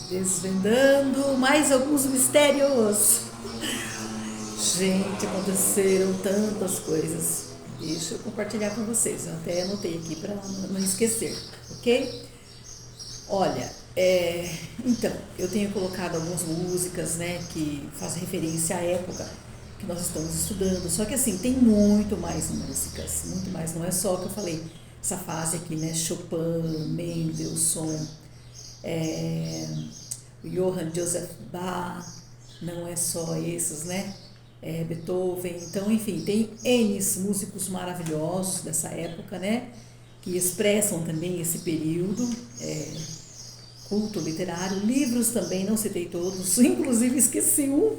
Desvendando mais alguns mistérios. Gente, aconteceram tantas coisas. Deixa eu compartilhar com vocês. Eu até anotei aqui para não esquecer, ok? Olha, então, eu tenho colocado algumas músicas, né, que fazem referência à época que nós estamos estudando. Só que assim, tem muito mais músicas, muito mais. Não é só o que eu falei, essa fase aqui, né? Chopin, Mendelssohn, é, Johann Joseph Bach, não é só esses, né? Beethoven, então, enfim, tem N músicos maravilhosos dessa época, né? Que expressam também esse período, culto literário, livros também, não citei todos, inclusive esqueci um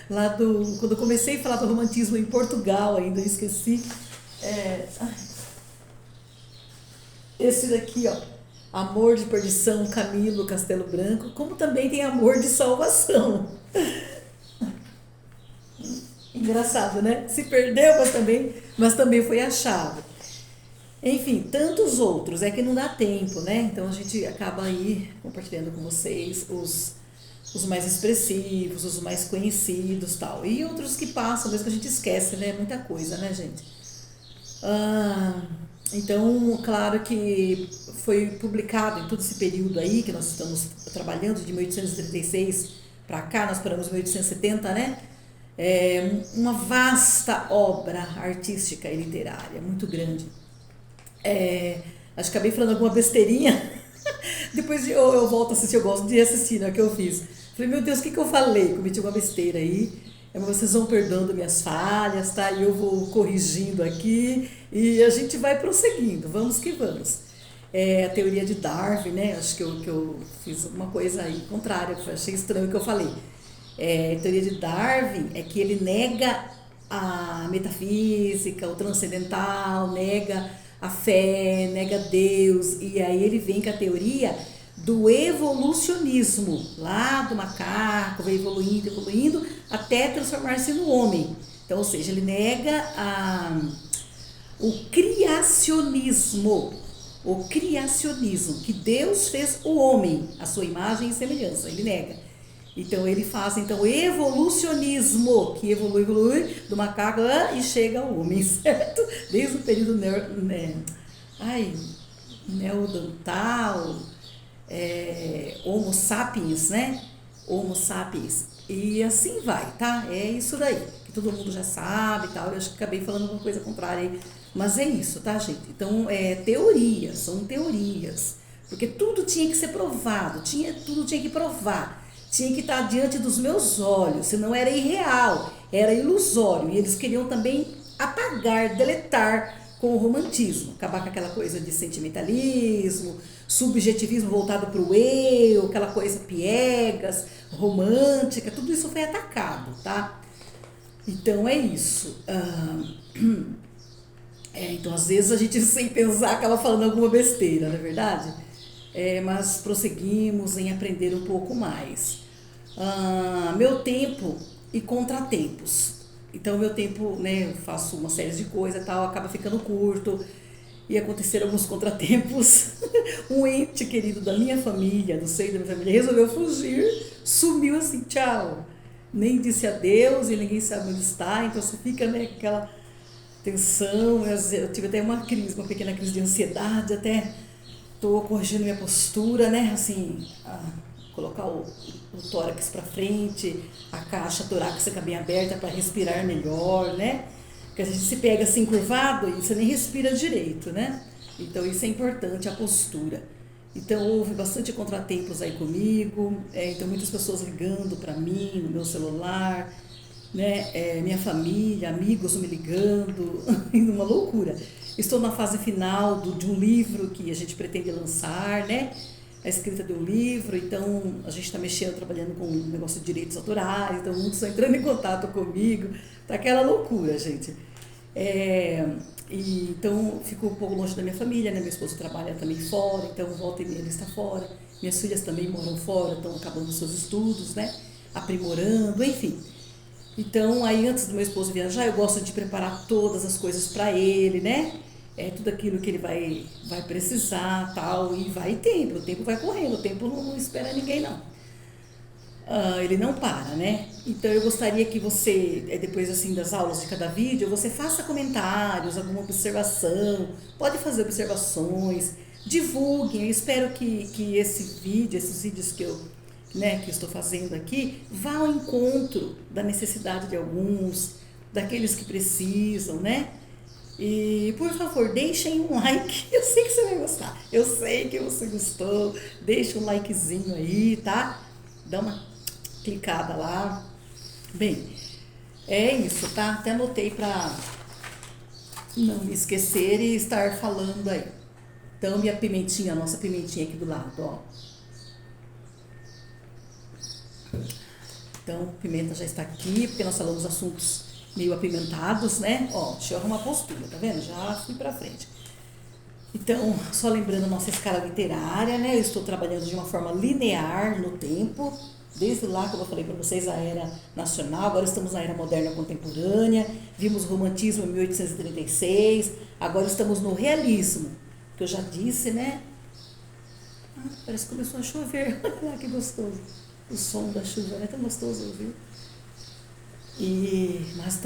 lá quando eu comecei a falar do romantismo em Portugal, ainda esqueci. Esse daqui, ó, Amor de Perdição, Camilo Castelo Branco, como também tem Amor de Salvação. Engraçado, né? Se perdeu, mas também foi achado. Enfim, tantos outros, é que não dá tempo, né? Então a gente acaba aí compartilhando com vocês os mais expressivos, os mais conhecidos, tal. E outros que passam, mesmo que a gente esquece, né? Muita coisa, né, gente? Então, claro que foi publicado em todo esse período aí que nós estamos trabalhando, de 1836 para cá, nós paramos em 1870, né? Uma vasta obra artística e literária, muito grande. Acho que acabei falando alguma besteirinha. Depois eu volto a assistir, eu gosto de assistir, né, o que eu fiz. Falei, meu Deus, o que eu falei? Cometi uma besteira aí. Mas vocês vão perdoando minhas falhas, tá? E eu vou corrigindo aqui e a gente vai prosseguindo. Vamos que vamos. A teoria de Darwin, né? Acho que eu fiz alguma coisa aí contrária, achei estranho o que eu falei. A teoria de Darwin é que ele nega a metafísica, o transcendental, nega a fé, nega Deus, e aí ele vem com a teoria do evolucionismo, lá do macaco, vai evoluindo, evoluindo, até transformar-se no homem. Então, ou seja, ele nega o criacionismo, que Deus fez o homem, a sua imagem e semelhança, ele nega. Então ele faz evolucionismo, que evolui do macaco e chega ao homem, certo? Desde o período neandertal, Homo sapiens, né? Homo sapiens. E assim vai, tá? É isso daí, que todo mundo já sabe e tal. Eu acho que acabei falando uma coisa contrária aí, mas é isso, tá, gente? Então, são teorias, porque tudo tinha que ser provado, tudo tinha que provar. Tinha que estar diante dos meus olhos, senão era irreal, era ilusório. E eles queriam também apagar, deletar com o romantismo, acabar com aquela coisa de sentimentalismo, subjetivismo voltado para o eu, aquela coisa piegas, romântica, tudo isso foi atacado, tá? Então é isso. Então às vezes a gente sem pensar acaba falando alguma besteira, não é verdade? Mas prosseguimos em aprender um pouco mais. Meu tempo e contratempos. Então, meu tempo, né, eu faço uma série de coisas e tal, acaba ficando curto e aconteceram alguns contratempos. Um ente querido da minha família, do seio da minha família, resolveu fugir, sumiu assim, tchau. Nem disse adeus e ninguém sabe onde está, então você fica, né, com aquela tensão. Eu tive até uma pequena crise de ansiedade, até estou corrigindo minha postura, né, assim, colocar o tórax para frente, a caixa torácica bem aberta para respirar melhor, né? Porque a gente se pega assim curvado e você nem respira direito, né? Então isso é importante, a postura. Então houve bastante contratempos aí comigo, então muitas pessoas ligando para mim no meu celular, né? Minha família, amigos me ligando, uma loucura. Estou na fase final de um livro que a gente pretende lançar, né? A escrita de um livro, então a gente está trabalhando com um negócio de direitos autorais, então muitos estão entrando em contato comigo, tá aquela loucura, gente. Então fico um pouco longe da minha família, né? Meu esposo trabalha também fora, então volta e meia ele está fora, minhas filhas também moram fora, estão acabando seus estudos, né? Aprimorando, enfim. Então aí antes do meu esposo viajar, eu gosto de preparar todas as coisas para ele, né? Tudo aquilo que ele vai precisar, tal, e vai tempo, o tempo vai correndo, o tempo não espera ninguém, não. ele não para, né? Então eu gostaria que você, depois assim das aulas de cada vídeo, você faça comentários, alguma observação, pode fazer observações, divulguem. Eu espero que esse vídeo, esses vídeos que eu, né, que eu estou fazendo aqui, vá ao encontro da necessidade de alguns, daqueles que precisam, né? E por favor, deixem um like. Eu sei que você vai gostar. Eu sei que você gostou. Deixa um likezinho aí, tá? Dá uma clicada lá. Bem, é isso, tá? Até anotei pra não me esquecer e estar falando aí. Então, minha pimentinha, a nossa pimentinha aqui do lado, ó. Então, pimenta já está aqui, porque nós falamos assuntos meio apimentados, né? Ó, deixa eu arrumar a postura, tá vendo? Já fui pra frente. Então, só lembrando a nossa escala literária, né? Eu estou trabalhando de uma forma linear no tempo, desde lá, como eu falei para vocês, a era nacional, agora estamos na era moderna contemporânea, vimos o romantismo em 1836, agora estamos no realismo, que eu já disse, né? Parece que começou a chover, olha que gostoso, o som da chuva, é tão gostoso ouvir. Mas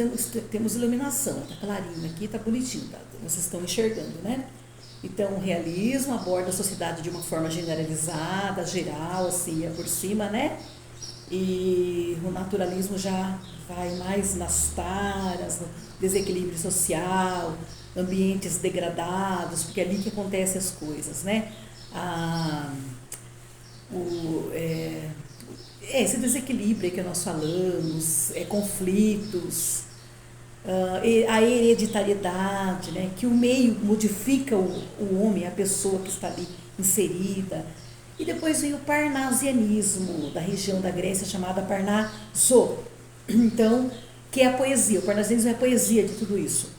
temos iluminação, tá clarinho aqui, tá bonitinho, tá? Vocês estão enxergando, né? Então, o realismo aborda a sociedade de uma forma generalizada, geral, assim, por cima, né? E o naturalismo já vai mais nas taras, no desequilíbrio social, ambientes degradados, porque é ali que acontecem as coisas, né? Esse desequilíbrio que nós falamos, conflitos, a hereditariedade, né? Que o meio modifica o homem, a pessoa que está ali inserida. E depois vem o parnasianismo, da região da Grécia chamada Parnaso. Então, que é a poesia. O parnasianismo é a poesia de tudo isso.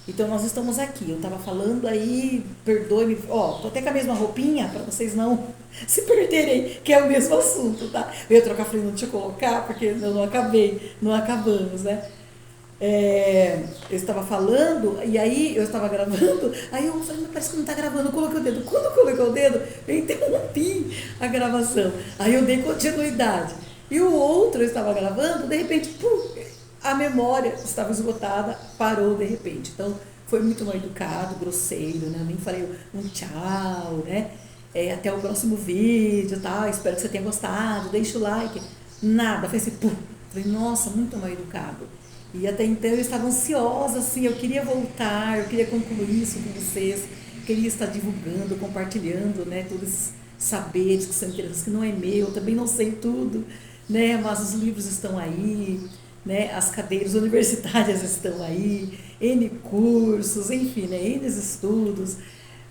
Então, nós estamos aqui. Eu estava falando aí, perdoe-me, ó, tô até com a mesma roupinha, para vocês não se perderem, que é o mesmo assunto, tá? Eu ia trocar, falei, não te colocar, porque eu não acabamos, né? Eu estava falando, e aí eu estava gravando, aí eu falei, mas parece que não está gravando, eu coloquei o dedo. Quando eu coloquei o dedo, eu interrompi a gravação. Aí eu dei continuidade. E o outro eu estava gravando, de repente, pum, a memória estava esgotada, parou de repente. Então, foi muito mal educado, grosseiro, né? Eu nem falei um tchau, né? Até o próximo vídeo, tá? Espero que você tenha gostado, deixa o like. Nada, foi assim, pum. Falei, nossa, muito mal educado. E até então eu estava ansiosa, assim, eu queria voltar, eu queria concluir isso com vocês, queria estar divulgando, compartilhando, né, todos esses saberes que são interessantes, que não é meu, eu também não sei tudo, né, mas os livros estão aí, né, as cadeiras universitárias estão aí, N cursos, enfim, né, N estudos,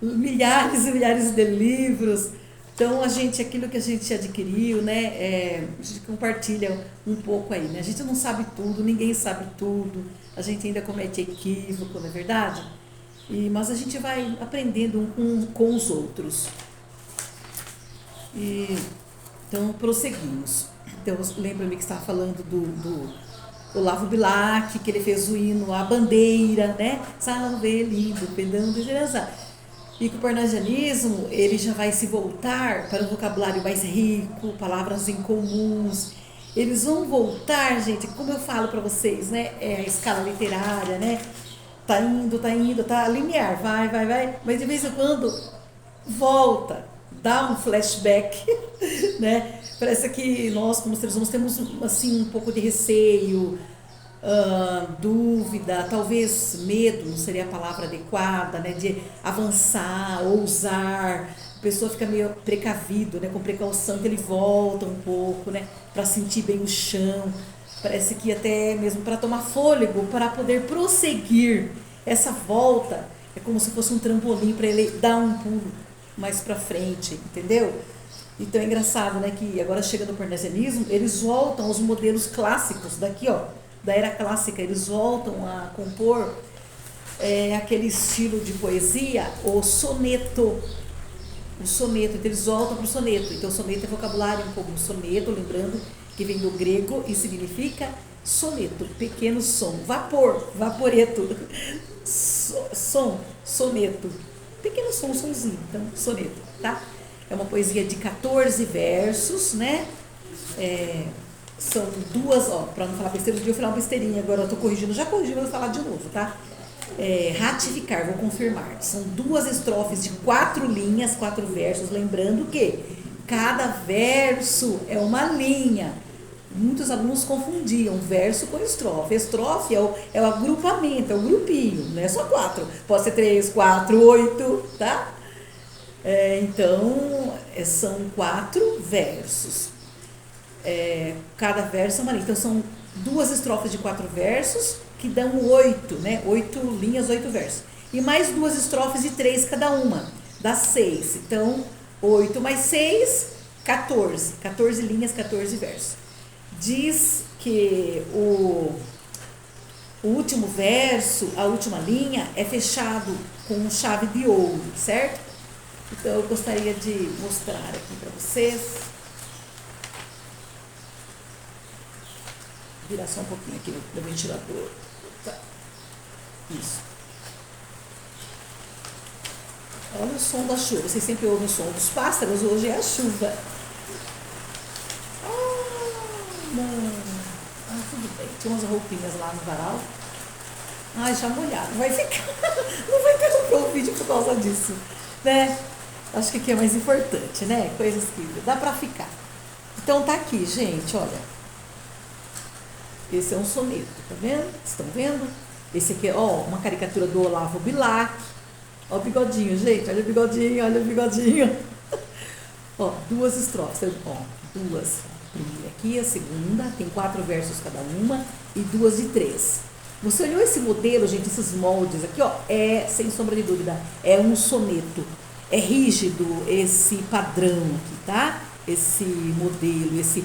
milhares e milhares de livros. Então, aquilo que a gente adquiriu, né, a gente compartilha um pouco aí, né? A gente não sabe tudo, ninguém sabe tudo, a gente ainda comete equívoco, não é verdade? Mas a gente vai aprendendo com os outros. Então, prosseguimos. Então, lembra-me que estava falando do Olavo Bilac, que ele fez o hino à bandeira, né? Salve lindo, pedão de geração. E que o parnasianismo, ele já vai se voltar para um vocabulário mais rico, palavras incomuns. Eles vão voltar, gente, como eu falo para vocês, né? A escala literária, né? Tá indo, tá linear, vai. Mas de vez em quando volta, dá um flashback, né? Parece que nós, como seres humanos, temos assim, um pouco de receio, dúvida, talvez medo, não seria a palavra adequada, né, de avançar, ousar. A pessoa fica meio precavido, né, com precaução, então ele volta um pouco, né, para sentir bem o chão. Parece que até mesmo para tomar fôlego, para poder prosseguir. Essa volta é como se fosse um trampolim para ele dar um pulo mais para frente, entendeu? Então é engraçado, né, que agora chega no parnasianismo, eles voltam aos modelos clássicos daqui, ó, da era clássica, eles voltam a compor aquele estilo de poesia, o soneto. Então eles voltam para o soneto. Então o soneto é vocabulário um pouco soneto, lembrando que vem do grego e significa soneto, pequeno som, vaporeto, soneto, pequeno som, somzinho, então soneto, tá? É uma poesia de 14 versos, né? São duas, ó, para não falar besteira, eu falar uma besteirinha, agora eu tô corrigindo, já corrigi, mas vou falar de novo, tá? Ratificar, vou confirmar. São duas estrofes de 4 linhas, 4 versos, lembrando que cada verso é uma linha. Muitos alunos confundiam verso com estrofe. Estrofe é o agrupamento, é o grupinho, não é só 4. Pode ser 3, 4, 8, tá? Então, são 4 versos. Cada verso é uma linha. Então, são duas estrofes de 4 versos que dão 8, né? 8 linhas, 8 versos. E mais duas estrofes de 3 cada uma, dá 6. Então, 8 mais 6, 14. 14 linhas, 14 versos. Diz que o último verso, a última linha, é fechado com chave de ouro, certo? Então, eu gostaria de mostrar aqui para vocês. Vou virar só um pouquinho aqui no ventilador. Tá. Isso. Olha o som da chuva. Vocês sempre ouvem o som dos pássaros, hoje é a chuva. Não. Tudo bem. Tinha umas roupinhas lá no varal. Já molhado. Vai ficar. Não vai interromper o vídeo por causa disso, né? Acho que aqui é mais importante, né? Coisas que dá pra ficar. Então tá aqui, gente, olha. Esse é um soneto, tá vendo? Estão vendo? Esse aqui é, uma caricatura do Olavo Bilac. Ó o bigodinho, gente. Olha o bigodinho, olha o bigodinho. Duas estrofes. Duas. A primeira aqui, a segunda. Tem 4 versos cada uma e 2 de 3. Você olhou esse modelo, gente, esses moldes aqui, sem sombra de dúvida, é um soneto. É rígido esse padrão aqui, tá? Esse modelo, esse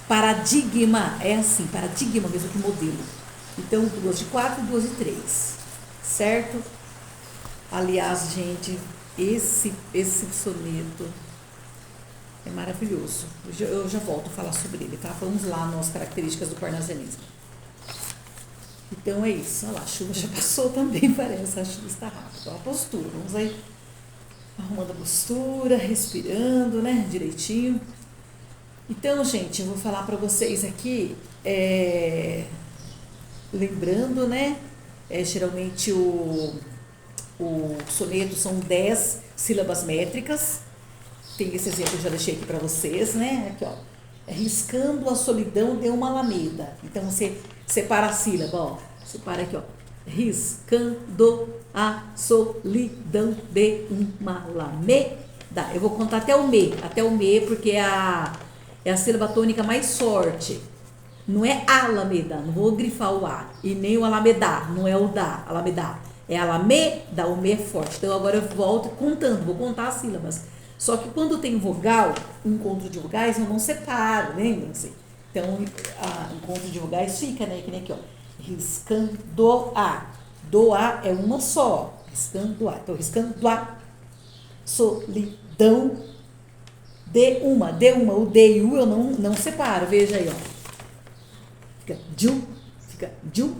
paradigma, é assim, paradigma mesmo que modelo. Então, 2 de 4 e 2 de 3, certo? Aliás, gente, esse soneto é maravilhoso. Eu já volto a falar sobre ele, tá? Vamos lá nas características do parnasianismo. Então, é isso. Olha lá, a chuva já passou também, parece. A chuva está rápida. A postura, vamos aí arrumando a postura, respirando, né, direitinho. Então, gente, eu vou falar para vocês aqui, lembrando, né, geralmente o soneto são 10 sílabas métricas. Tem esse exemplo que eu já deixei aqui para vocês, né, aqui, riscando a solidão de uma alameda. Então, você separa a sílaba, separa aqui, riscando a solidão de uma alameda. Eu vou contar até o me, porque é a sílaba tônica mais forte. Não é alameda, não vou grifar o A. E nem o alameda, não é o da, alameda. É alameda, o me é forte. Então agora eu volto contando, vou contar as sílabas. Só que quando tem vogal, encontro de vogais, eu não separo, lembram-se? Então, encontro de vogais fica, né? Que nem aqui, riscando a. Do A é uma só. Riscando a. Então, riscando a. Solidão de uma. O D e o eu não separo. Veja aí, Fica ju,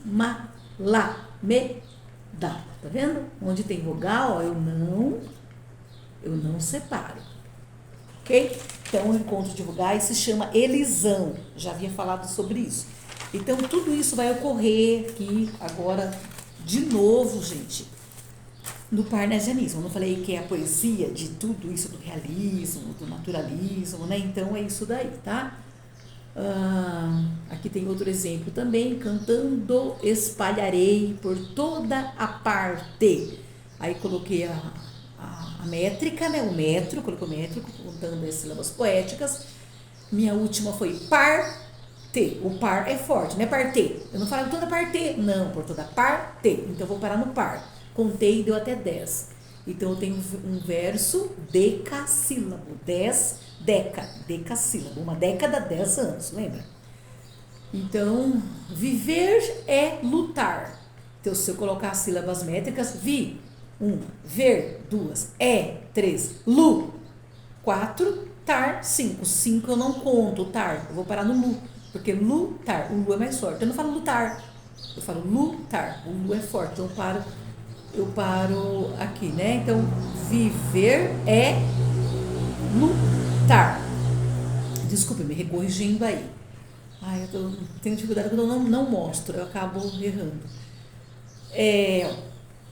ma, lá, me, da. Tá vendo? Onde tem vogal, eu não separo. Ok? Então, o encontro de vogais se chama elisão. Já havia falado sobre isso. Então, tudo isso vai ocorrer aqui agora, de novo, gente, no parnasianismo. Eu não falei que é a poesia de tudo isso, do realismo, do naturalismo, né? Então, é isso daí, tá? Aqui tem outro exemplo também. Cantando espalharei por toda a parte. Aí, coloquei a métrica, né? O metro, coloquei o métrico, contando as sílabas poéticas. Minha última foi parte. O par é forte, não é parte. Eu não falo toda parte, não, por toda parte. Então, eu vou parar no par. Contei e deu até 10. Então, eu tenho um verso decassílabo. 10, decassílabo. Uma década, 10 anos, lembra? Então, viver é lutar. Então, se eu colocar as sílabas métricas, 1, ver, 2, 3, lu, 4, tar, 5. 5 eu não conto, tar, eu vou parar no lu, porque lutar, o lu é mais forte. Eu não falo lutar, eu falo lutar, o lu é forte, então eu paro aqui, né? Então, viver é lutar. desculpe, me recorrigindo aí. Ai, eu tenho dificuldade quando eu não mostro, eu acabo errando.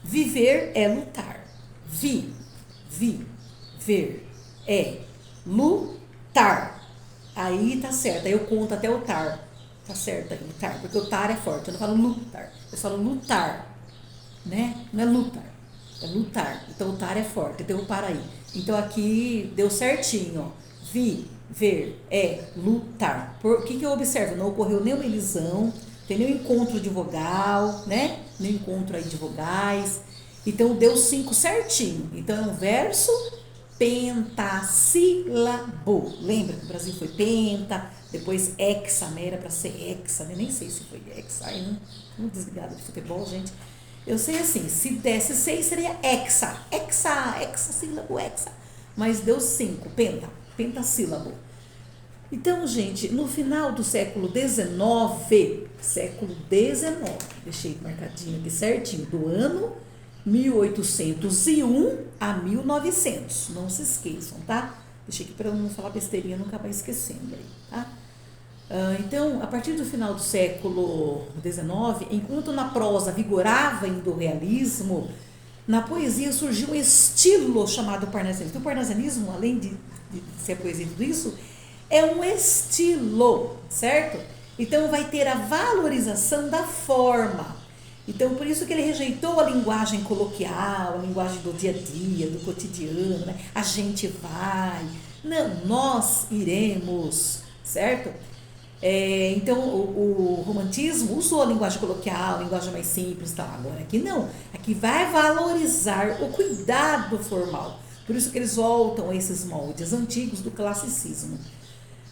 Viver é lutar. Ver é lutar. Aí tá certo, aí eu conto até o tar. Tá certo aí, lutar, porque o tar é forte, eu não falo lutar, eu falo lutar, né? Não é lutar, é lutar. Então o tar é forte, então eu paro aí. Então aqui deu certinho, ó. Ver é lutar. Por que eu observo? Não ocorreu nenhuma elisão, tem nenhum encontro de vogal, né? Nenhum encontro aí de vogais. Então deu 5 certinho. Então é um verso pentassílabo. Lembra que o Brasil foi penta, depois hexa, né? Era para ser hexa, né? Nem sei se foi hexa, aí não desligado de futebol, gente. Eu sei assim, se desse 6 seria hexassílabo, hexa. Mas deu 5, pentassílabo. Então, gente, no final do século XIX, deixei marcadinho aqui certinho, do ano 1801 a 1900, não se esqueçam, tá? Deixei aqui para eu não falar besteirinha, não acabar esquecendo aí, tá? Então, a partir do final do século XIX, enquanto na prosa vigorava ainda o realismo, na poesia surgiu um estilo chamado parnasianismo. Então, o parnasianismo, além de ser poesia e tudo isso, é um estilo, certo? Então, vai ter a valorização da forma. Então, por isso que ele rejeitou a linguagem coloquial, a linguagem do dia a dia, do cotidiano, né? A gente vai, não, nós iremos, certo? Então, o romantismo usou a linguagem coloquial, a linguagem mais simples, tá? Agora aqui não, aqui vai valorizar o cuidado formal. Por isso que eles voltam a esses moldes antigos do classicismo.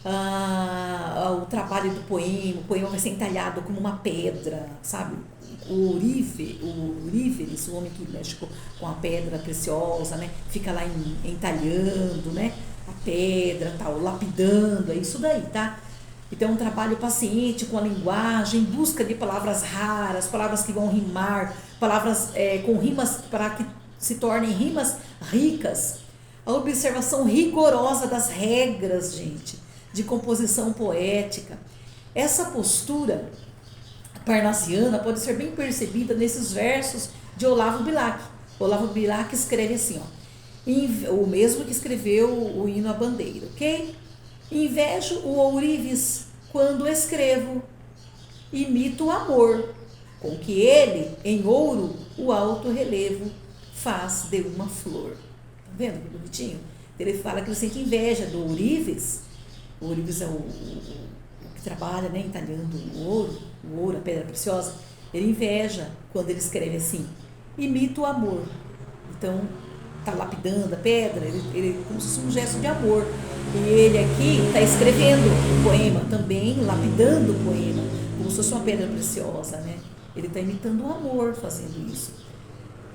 O trabalho do poema, o poema vai ser entalhado como uma pedra, sabe? O Orívenes, o homem que mexe com a pedra preciosa, né? Fica lá entalhando, né? A pedra, tal, lapidando, é isso daí, tá? Então, é um trabalho paciente com a linguagem, em busca de palavras raras, palavras que vão rimar, palavras com rimas para que se tornem rimas ricas. A observação rigorosa das regras, gente, de composição poética. Essa postura parnasiana pode ser bem percebida nesses versos de Olavo Bilac. Olavo Bilac escreve assim, ó, o mesmo que escreveu o hino à bandeira, ok? Invejo o ourives quando escrevo, imito o amor, com que ele, em ouro, o alto relevo faz de uma flor. Tá vendo que bonitinho? Ele fala que ele sente inveja do ourives. O ourives é o que trabalha, né, entalhando o ouro, a pedra preciosa. Ele inveja quando ele escreve assim, imita o amor. Então, está lapidando a pedra, ele como se fosse um gesto de amor. E ele aqui está escrevendo o poema também, lapidando o poema, como se fosse uma pedra preciosa, né? Ele está imitando o amor fazendo isso.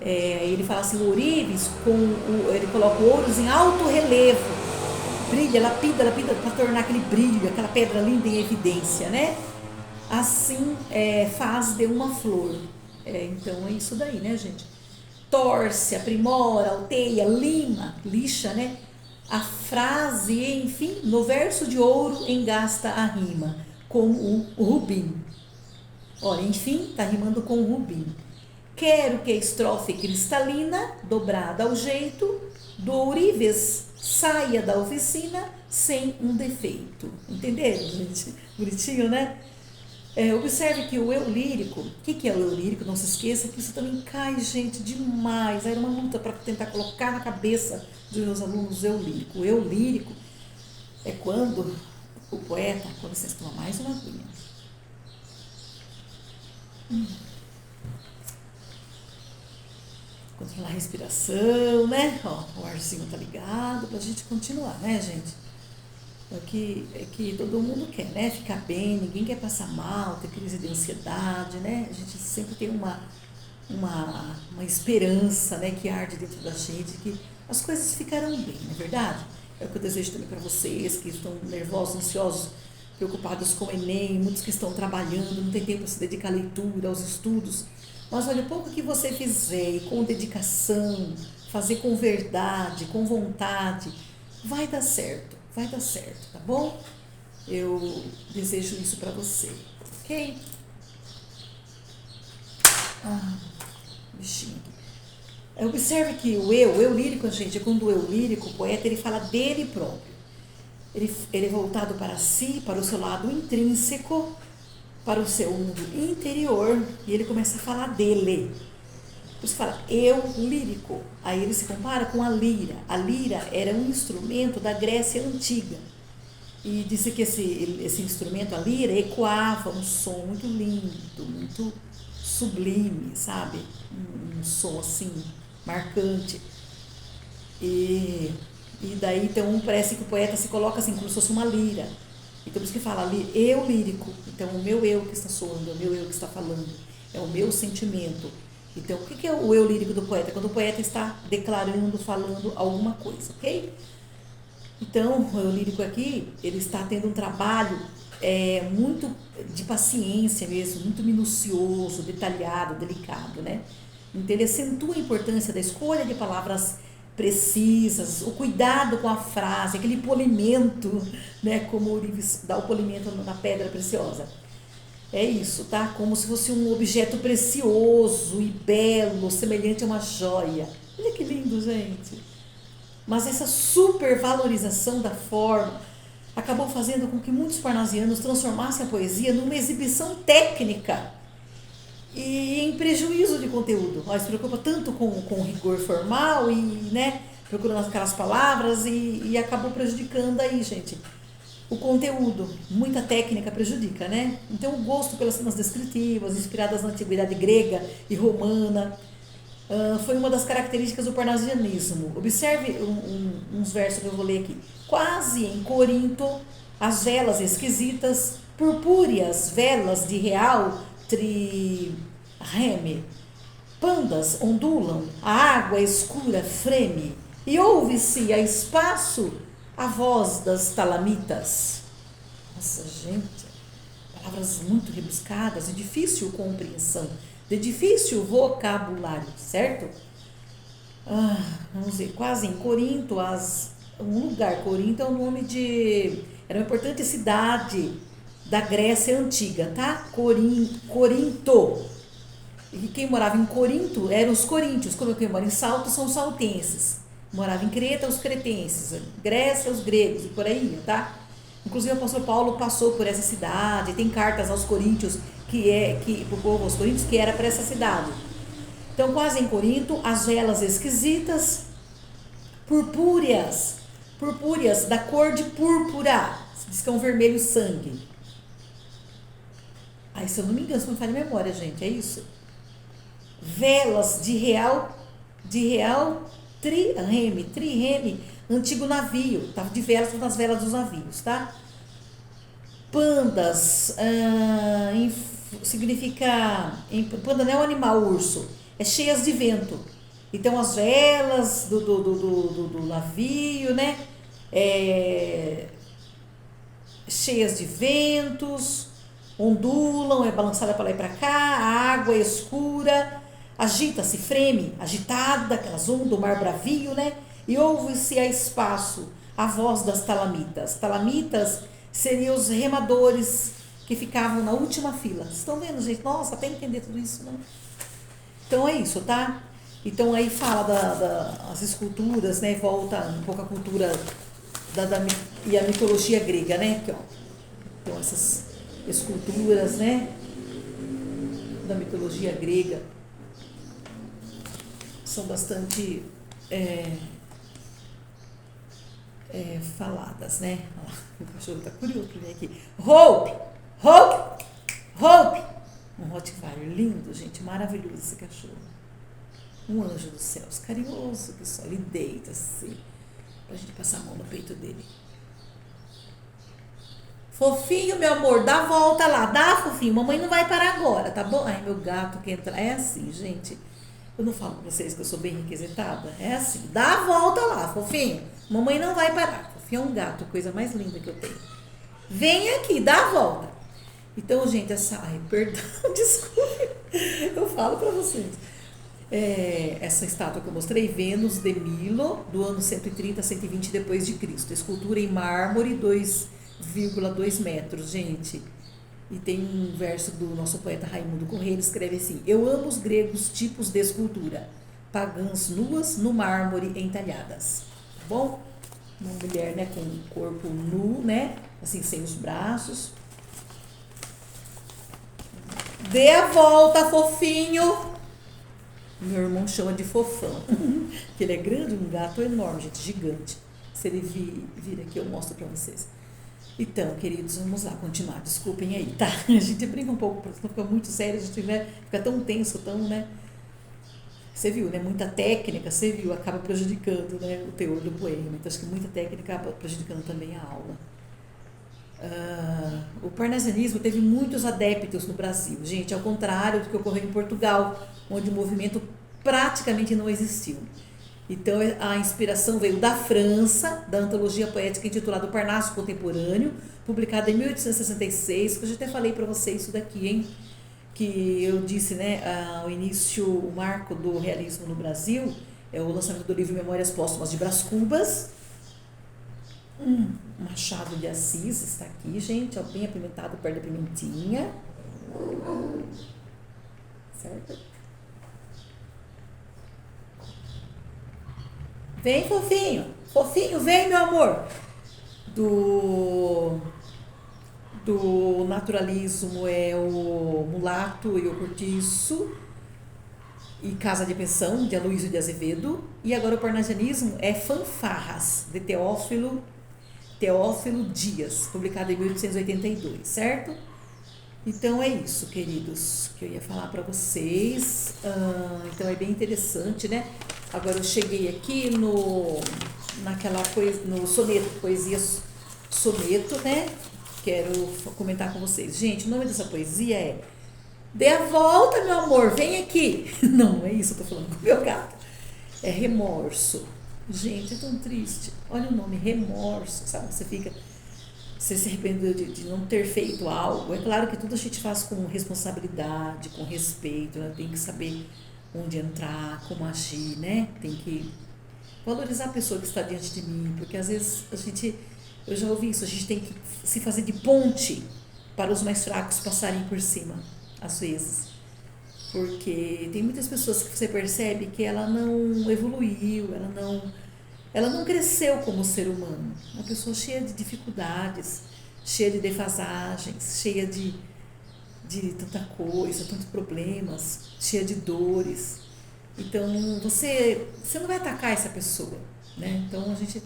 Ele fala assim, o ourives, ele coloca ouros em alto relevo, brilha, lapida para tornar aquele brilho, aquela pedra linda em evidência, né? Assim faz de uma flor. Então é isso daí, né, gente? Torce, aprimora, alteia, lima, lixa, né? A frase, enfim, no verso de ouro engasta a rima, como o rubim. Olha, enfim, está rimando com o rubim. Quero que a estrofe cristalina, dobrada ao jeito, do ourives, saia da oficina sem um defeito. Entenderam, gente? Bonitinho, né? Observe que o eu lírico, o que é o eu lírico? Não se esqueça que isso também cai, gente, demais. Era uma luta para tentar colocar na cabeça dos meus alunos o eu lírico. O eu lírico é quando o poeta, quando vocês tomam mais uma aguinha. Controlar a respiração, né? Ó, o arzinho tá ligado pra gente continuar, né, gente? É que todo mundo quer, né? Ficar bem, ninguém quer passar mal, ter crise de ansiedade, né? A gente sempre tem uma esperança, né, que arde dentro da gente, que as coisas ficarão bem, não é verdade? É o que eu desejo também para vocês que estão nervosos, ansiosos, preocupados com o Enem, muitos que estão trabalhando, não tem tempo para se dedicar à leitura, aos estudos. Mas olha, o pouco que você fizer e com dedicação, fazer com verdade, com vontade, vai dar certo, tá bom? Eu desejo isso para você, ok? Bichinho aqui. Observe que o eu lírico, gente, quando o eu lírico, o poeta, ele fala dele próprio. Ele é voltado para si, para o seu lado intrínseco, para o seu mundo interior, e ele começa a falar dele. Por isso fala eu lírico. Aí ele se compara com a lira. A lira era um instrumento da Grécia Antiga. E disse que esse instrumento, a lira, ecoava um som muito lindo, muito sublime, sabe? Um som assim, marcante. E daí, então, parece que o poeta se coloca assim, como se fosse uma lira. Então, por isso que fala eu lírico. Então, o meu eu que está soando, é o meu eu que está falando, é o meu sentimento. Então, o que é o eu lírico do poeta? Quando o poeta está declarando, falando alguma coisa, ok? Então, o eu lírico aqui, ele está tendo um trabalho muito de paciência mesmo, muito minucioso, detalhado, delicado, né? Então, ele acentua a importância da escolha de palavras precisas, o cuidado com a frase, aquele polimento, né? Como o Urives dá o polimento na pedra preciosa. É isso, tá? Como se fosse um objeto precioso e belo, semelhante a uma joia. Olha que lindo, gente. Mas essa supervalorização da forma acabou fazendo com que muitos parnasianos transformassem a poesia numa exibição técnica e em prejuízo de conteúdo. Ó, se preocupa tanto com o rigor formal e, né, procurando aquelas palavras e acabou prejudicando aí, gente, o conteúdo. Muita técnica prejudica, né? Então, o gosto pelas cenas descritivas, inspiradas na antiguidade grega e romana, foi uma das características do parnasianismo. Observe uns versos que eu vou ler aqui. Quase em Corinto, as velas esquisitas, purpúreas velas de real trireme, pandas ondulam, a água escura freme, e ouve-se a espaço a voz das talamitas. Nossa, gente, palavras muito rebuscadas, de difícil compreensão, de difícil vocabulário, certo? Vamos ver, quase em Corinto, um lugar, Corinto é o nome era uma importante cidade da Grécia Antiga, tá? Corinto. E quem morava em Corinto eram os coríntios, como quem mora em Salto são os saltenses. Morava em Creta, os cretenses, Grécia, os gregos e por aí, tá? Inclusive o apóstolo Paulo passou por essa cidade, tem cartas aos coríntios, pro povo aos coríntios, que era para essa cidade. Então, quase em Corinto, as velas esquisitas, purpúreas da cor de púrpura, diz que é um vermelho sangue. Aí, se eu não me engano, se não me falha a memória, gente, é isso? Velas de real trireme, antigo navio, tava de velas nas velas dos navios, tá? Pandas, significa, panda não é um animal, urso, é cheias de vento. Então as velas do navio, né? Cheias de ventos, ondulam, é balançada para lá e para cá, a água é escura, agita-se, freme, agitada, aquelas ondas do mar bravio, né? E ouve-se a espaço a voz das talamitas. Talamitas seriam os remadores que ficavam na última fila. Vocês estão vendo, gente? Nossa, até entender tudo isso, né? Então é isso, tá? Então aí fala das esculturas, né? Volta um pouco a cultura e a mitologia grega, né? Aqui, ó. Então essas esculturas, né? Da mitologia grega são bastante faladas, né? O cachorro tá curioso que vem aqui. Hope! Um Rottweiler lindo, gente, maravilhoso esse cachorro. Um anjo dos céus, carinhoso que só, ele deita assim, pra gente passar a mão no peito dele. Fofinho, meu amor, dá a volta lá, dá, fofinho, mamãe não vai parar agora, tá bom? Ai, meu gato que entra, é assim, gente. Eu não falo pra vocês que eu sou bem requisitada? É assim, dá a volta lá, fofinho, mamãe não vai parar. Fofinho é um gato, coisa mais linda que eu tenho. Vem aqui, dá a volta. Então, gente, perdão, desculpe, eu falo pra vocês. Essa estátua que eu mostrei, Vênus de Milo, do ano 130 a 120 depois de Cristo. Escultura em mármore, 2 2 metros, gente. E tem um verso do nosso poeta Raimundo Corrêa, ele escreve assim: eu amo os gregos tipos de escultura, pagãs nuas no mármore entalhadas. Tá bom? Uma mulher, né, com o corpo nu, né, assim, sem os braços. Dê a volta, fofinho. Meu irmão chama de fofão, que ele é grande, um gato enorme, gente, gigante. Se ele vir aqui, eu mostro pra vocês. Então, queridos, vamos lá continuar. Desculpem aí, tá? A gente brinca um pouco, porque fica muito sério, a gente, né, fica tão tenso, tão, né? Você viu, né? Muita técnica, você viu, acaba prejudicando, né, o teor do poema. Então, acho que muita técnica acaba prejudicando também a aula. O parnasianismo teve muitos adeptos no Brasil, gente, ao contrário do que ocorreu em Portugal, onde o movimento praticamente não existiu. Então, a inspiração veio da França, da antologia poética intitulada O Parnaso Contemporâneo, publicada em 1866, que eu já até falei para vocês isso daqui, hein? Que eu disse, né, ao início, o marco do realismo no Brasil é o lançamento do livro Memórias Póstumas de Brás Cubas. Machado de Assis está aqui, gente, ó, bem apimentado, perto da pimentinha. Certo? Vem, fofinho. Fofinho, vem, meu amor. Do naturalismo é o Mulato e o Cortiço e Casa de Pensão, de Aloysio de Azevedo. E agora o parnasianismo é Fanfarras, de Teófilo Dias, publicado em 1882, certo? Então é isso, queridos, que eu ia falar para vocês. Então é bem interessante, né? Agora eu cheguei aqui no soneto, poesia soneto, né? Quero comentar com vocês. Gente, o nome dessa poesia é Dê a volta, meu amor, vem aqui. Não é isso, eu tô falando com o meu gato. É remorso. Gente, é tão triste. Olha o nome, remorso, sabe? Você se arrependeu de não ter feito algo. É claro que tudo a gente faz com responsabilidade, com respeito, né? Tem que saber onde entrar, como agir, né? Tem que valorizar a pessoa que está diante de mim, porque às vezes eu já ouvi isso, a gente tem que se fazer de ponte para os mais fracos passarem por cima, às vezes. Porque tem muitas pessoas que você percebe que ela não evoluiu, ela não cresceu como ser humano. Uma pessoa cheia de dificuldades, cheia de defasagens, cheia de tanta coisa, tantos problemas, cheia de dores. Então, você não vai atacar essa pessoa, né? Então, a gente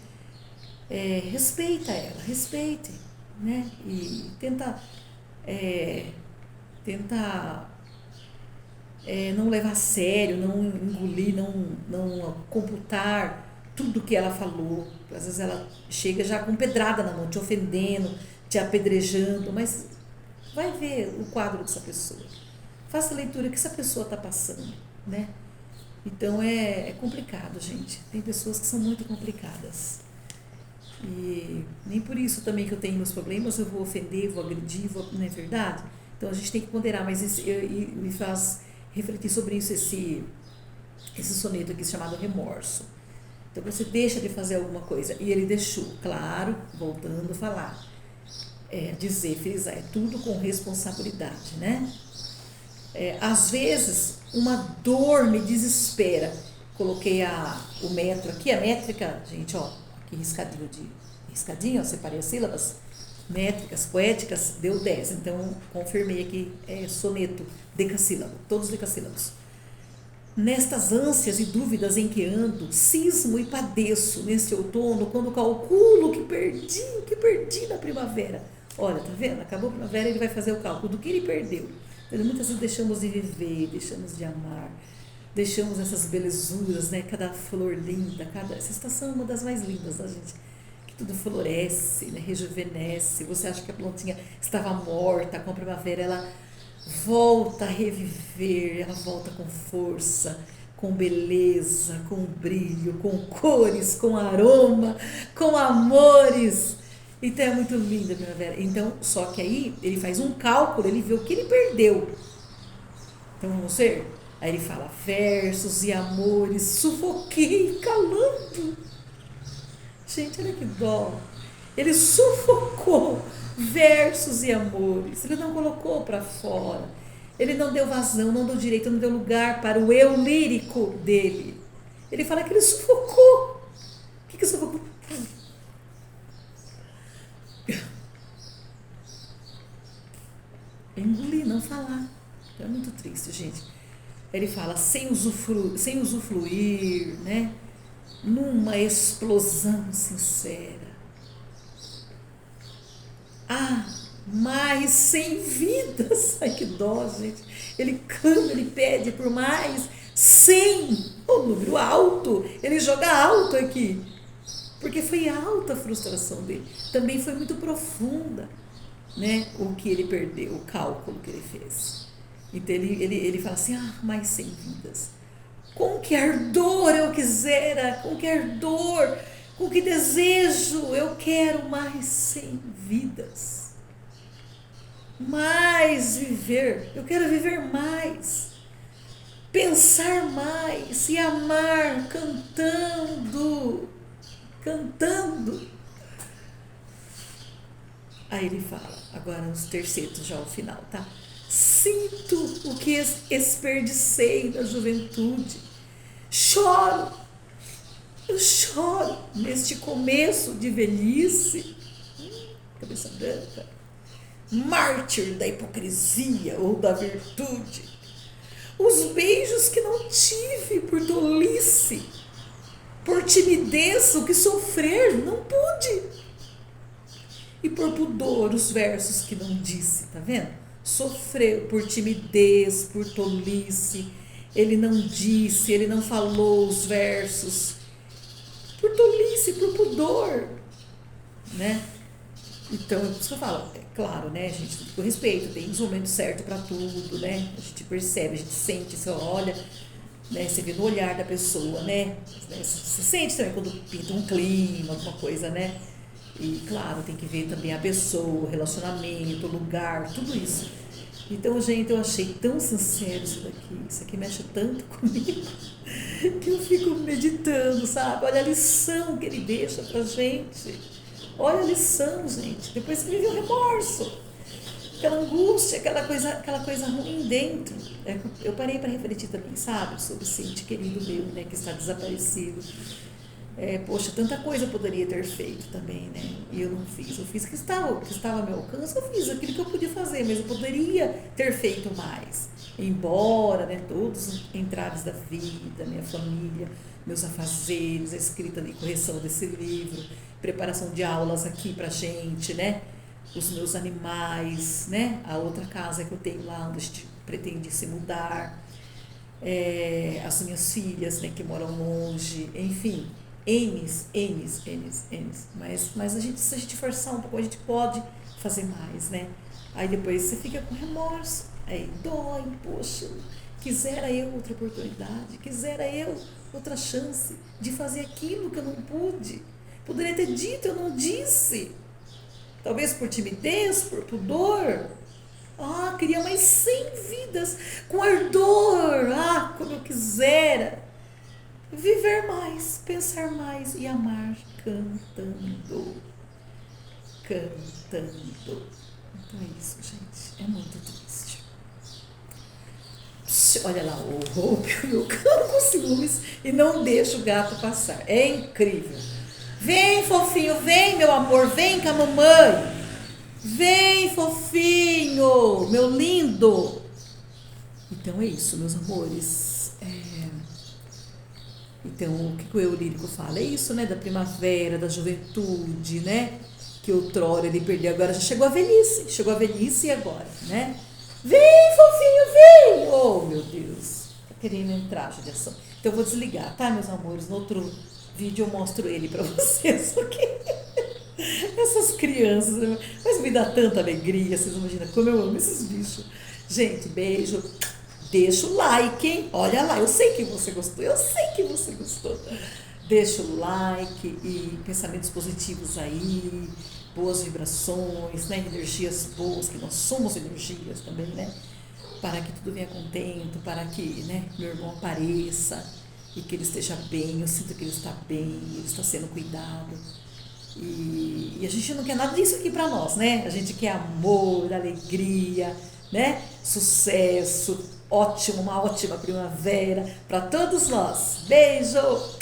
respeita ela, respeite, né? E tenta não levar a sério, não engolir, não computar tudo que ela falou. Às vezes ela chega já com pedrada na mão, te ofendendo, te apedrejando, mas vai ver o quadro dessa pessoa. Faça a leitura que essa pessoa está passando, né? Então é complicado, gente. Tem pessoas que são muito complicadas. E nem por isso também que eu tenho meus problemas, eu vou ofender, vou agredir, não é verdade? Então a gente tem que ponderar, mas me faz refletir sobre isso, esse soneto aqui chamado Remorso. Então você deixa de fazer alguma coisa, e ele deixou, claro, voltando a falar, dizer, frisar, é tudo com responsabilidade, né? Às vezes uma dor me desespera. Coloquei o metro aqui, a métrica, gente, ó, aqui riscadinho, ó, separei as sílabas, métricas, poéticas, deu 10. Então, confirmei aqui, soneto, decassílabo, todos decassílabos. Nestas ânsias e dúvidas em que ando, cismo e padeço neste outono, quando calculo o que perdi na primavera. Olha, tá vendo? Acabou a primavera, ele vai fazer o cálculo do que ele perdeu. Então, muitas vezes deixamos de viver, deixamos de amar, deixamos essas belezuras, né? Cada flor linda, essa estação é uma das mais lindas da gente, que tudo floresce, né? Rejuvenesce. Você acha que a plantinha estava morta, com a primavera ela volta a reviver, ela volta com força, com beleza, com brilho, com cores, com aroma, com amores. Então é muito linda a primavera. Então, só que aí ele faz um cálculo, ele vê o que ele perdeu. Então vamos ver? Aí ele fala, versos e amores, sufoquei calando. Gente, olha que dó. Ele sufocou versos e amores. Ele não colocou para fora. Ele não deu vazão, não deu direito, não deu lugar para o eu lírico dele. Ele fala que ele sufocou. O que sufocou? Engolir, não falar. É muito triste, gente. Ele fala sem usufruir, né? Numa explosão sincera. Mais 100 vidas. Ai, que dó, gente. Ele clama, ele pede por mais 100. O número alto. Ele joga alto aqui. Porque foi alta a frustração dele. Também foi muito profunda, né? O que ele perdeu, o cálculo que ele fez. Então ele fala assim, mais 100 vidas. Com que ardor eu quisera, com que ardor, com que desejo, eu quero mais 100 vidas. Mais viver, eu quero viver mais. Pensar mais e amar cantando. Aí ele fala, agora os tercetos já ao final, tá? Sinto o que desperdicei da juventude. Eu choro neste começo de velhice. Cabeça branca. Mártir da hipocrisia ou da virtude. Os beijos que não tive por tolice, por timidez, o que sofrer não pude. E por pudor, os versos que não disse, tá vendo? Sofreu por timidez, por tolice, ele não disse, ele não falou os versos, por tolice, por pudor, né? Então, é por isso que eu falo, é claro, né, gente, tudo com respeito, tem um momento certo para tudo, né? A gente percebe, a gente sente, você olha, né, você vê no olhar da pessoa, né? Você sente também quando pinta um clima, alguma coisa, né? E, claro, tem que ver também a pessoa, o relacionamento, o lugar, tudo isso. Então, gente, eu achei tão sincero isso aqui mexe tanto comigo, que eu fico meditando, sabe? Olha a lição que ele deixa pra gente. Olha a lição, gente. Depois que me viu remorso, aquela angústia, aquela coisa ruim dentro. Eu parei para refletir também, sabe? Sobre esse ente querido meu, né, que está desaparecido. Poxa, tanta coisa eu poderia ter feito também, né? E eu não fiz. Eu fiz o que estava ao meu alcance, eu fiz aquilo que eu podia fazer, mas eu poderia ter feito mais. Embora, né, todos os entraves da vida, minha família, meus afazeres, a escrita e correção desse livro, preparação de aulas aqui pra gente, né? Os meus animais, né? A outra casa que eu tenho lá, onde a gente pretende se mudar, as minhas filhas, né, que moram longe, enfim. N's. Mas se a gente forçar um pouco, a gente pode fazer mais, né? Aí depois você fica com remorso, aí dói, poxa, quisera eu outra oportunidade, quisera eu outra chance de fazer aquilo que eu não pude. Poderia ter dito, eu não disse. Talvez por timidez, por pudor. Queria mais 100 vidas, com ardor, como eu quisera. Viver mais, pensar mais e amar cantando. Então é isso, gente. É muito triste. Olha lá, o eu canto com ciúmes e não deixo o gato passar. É incrível. Vem, fofinho, vem, meu amor, vem com a mamãe. Vem, fofinho, meu lindo. Então é isso, meus amores. Então, o que o eu lírico fala? É isso, né? Da primavera, da juventude, né? Que outrora ele perdeu, agora já chegou a velhice e agora, né? Vem, fofinho, vem! Oh, meu Deus, tá querendo entrar de ação. Então, eu vou desligar, tá, meus amores? No outro vídeo eu mostro ele pra vocês, ok? Essas crianças, mas me dá tanta alegria, vocês imaginam como eu amo esses bichos. Gente, beijo. Deixa o like, hein? Olha lá, eu sei que você gostou. Deixa o like e pensamentos positivos aí, boas vibrações, né? Energias boas, que nós somos energias também, né? Para que tudo venha contento, para que, né, meu irmão apareça e que ele esteja bem. Eu sinto que ele está bem, ele está sendo cuidado. E a gente não quer nada disso aqui para nós, né? A gente quer amor, alegria, né? Sucesso, ótimo, uma ótima primavera para todos nós. Beijo!